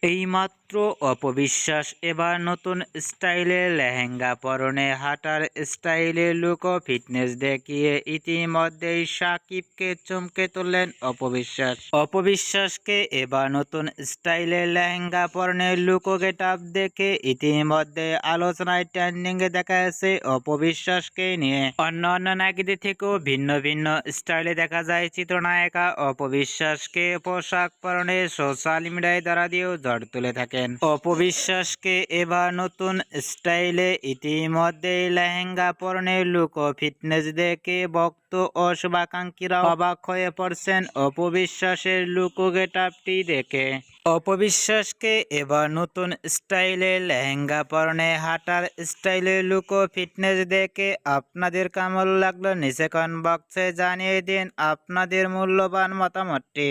এইমাত্র অপবিশ্বাস এবার নতুন স্টাইলের লেহেঙ্গা পরনে হাঁটার স্টাইলে লুক ও ফিটনেস দেখিয়ে ইতিমধ্যেই সাকিবকে চমকে তুললেন অপবিশ্বাস। অপবিশ্বাসকে এবার নতুন স্টাইলের লেহেঙ্গা পরনে লুক ও গেটআপ দেখে ইতিমধ্যে আলোচনায় ট্রেন্ডিংয়ে দেখা যাচ্ছে অপবিশ্বাসকে নিয়ে। অন্যান্য নায়িকাদের থেকেও ভিন্ন ভিন্ন স্টাইলে দেখা যায় চিত্রনায়িকা অপবিশ্বাসকে পোশাক পরনে সোশ্যাল মিডিয়ায় দ্বারা দিয়েও ঝড় তুলে থাকেন। অপবিশ্বাসকে এবার নতুন স্টাইলে ইতিমধ্যেই লেহেঙ্গা পরনে লুক ও ফিটনেস দেখে ভক্ত ও শুভাকাঙ্ক্ষীরা অবাক হয়ে পড়ছেন অপবিশ্বাসের লুক ও গেটআপটি দেখে। অপবিশ্বাসকে এবার নতুন স্টাইলে লেহেঙ্গা পরনে হাঁটার স্টাইলে লুক ও ফিটনেস দেখে আপনাদের কেমন লাগলো নিচে কমেন্ট বক্সে জানিয়ে দিন আপনাদের মূল্যবান মতামতটি।